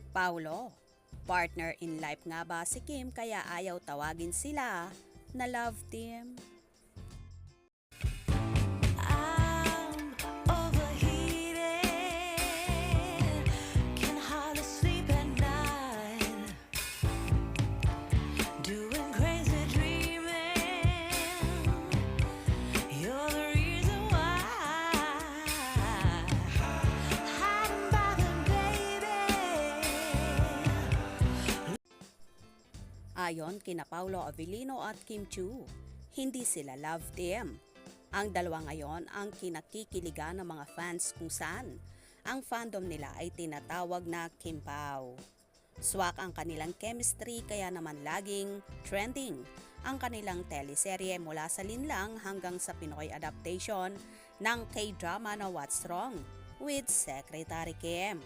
Paulo, partner in life nga ba si Kim kaya ayaw tawagin sila na love team? I'm overheated, can hardly sleep at night, doing crazy dreaming. You're the reason why. Hiding by the baby. Ayon kina Paulo Avellino at Kim Chiu, hindi sila love team. Ang dalawa ngayon ang kinakikiligan ng mga fans kung saan ang fandom nila ay tinatawag na Kim Pao. Swak ang kanilang chemistry kaya naman laging trending ang kanilang teleserye mula sa linlang hanggang sa Pinoy adaptation ng K-drama na What's Wrong with Secretary Kim.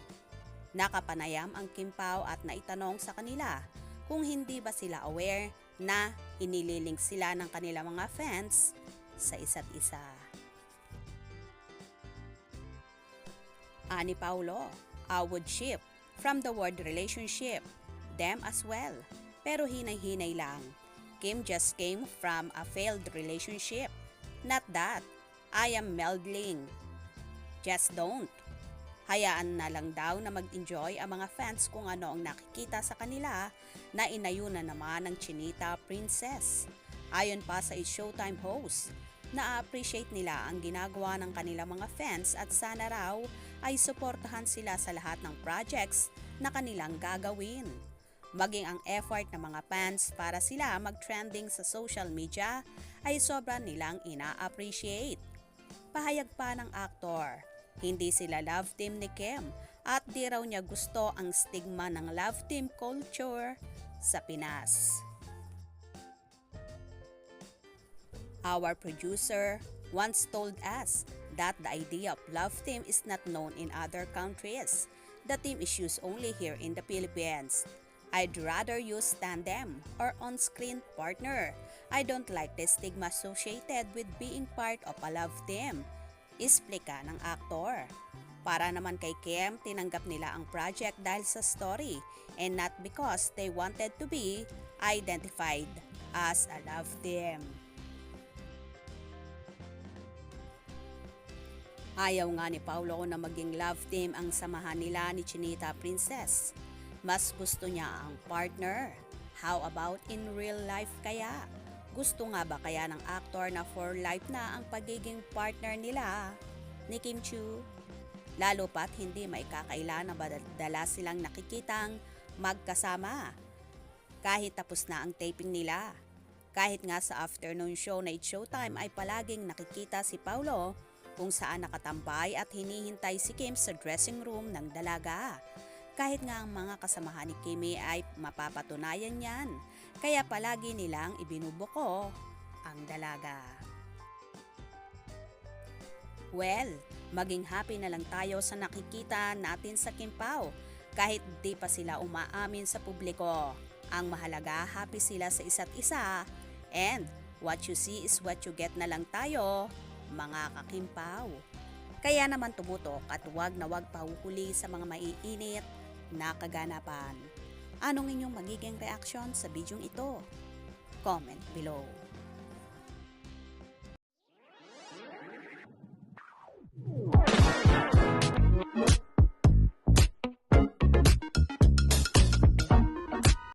Nakapanayam ang Kim Pao at naitanong sa kanila kung hindi ba sila aware na inililink sila ng kanilang mga fans sa isa't isa. Ani Paulo, I would ship from the word relationship, them as well, pero hinay-hinay lang. Kim just came from a failed relationship. Not that I am meddling. Just don't. Hayaan na lang daw na mag-enjoy ang mga fans kung ano ang nakikita sa kanila na inayunan naman ng Chinita Princess. Ayon pa sa Showtime host, na-appreciate nila ang ginagawa ng kanilang mga fans at sana raw ay suportahan sila sa lahat ng projects na kanilang gagawin. Maging ang effort ng mga fans para sila mag-trending sa social media ay sobra nilang ina-appreciate. Pahayag pa ng aktor, hindi sila love team ni Kim at di raw niya gusto ang stigma ng love team culture sa Pinas. Our producer once told us that the idea of love team is not known in other countries. The team is used only here in the Philippines. I'd rather use tandem or on-screen partner. I don't like the stigma associated with being part of a love team, isplika ng aktor. Para naman kay Kim, tinanggap nila ang project dahil sa story and not because they wanted to be identified as a love team. Ayaw nga ni Paulo na maging love team ang samahan nila ni Chinita Princess. Mas gusto niya ang partner. How about in real life kaya? Gusto nga ba kaya ng aktor na for life na ang pagiging partner nila ni Kim Chiu? Lalo pat hindi maikakaila na dala silang nakikitang magkasama. Kahit tapos na ang taping nila. Kahit nga sa afternoon show na It's Showtime ay palaging nakikita si Paulo kung saan nakatambay at hinihintay si Kim sa dressing room ng dalaga. Kahit nga ang mga kasamahan ni Kimi ay mapapatunayan yan, kaya palagi nilang ibinubuko ang dalaga. Well, maging happy na lang tayo sa nakikita natin sa Kim Pao, kahit di pa sila umaamin sa publiko. Ang mahalaga, happy sila sa isa't isa, and what you see is what you get na lang tayo, mga kakimpaw. Kaya naman tumutok at wag na wag pahuhuli sa mga maiinit na kaganapan. Anong inyong magiging reaksyon sa bidyong ito? Comment below.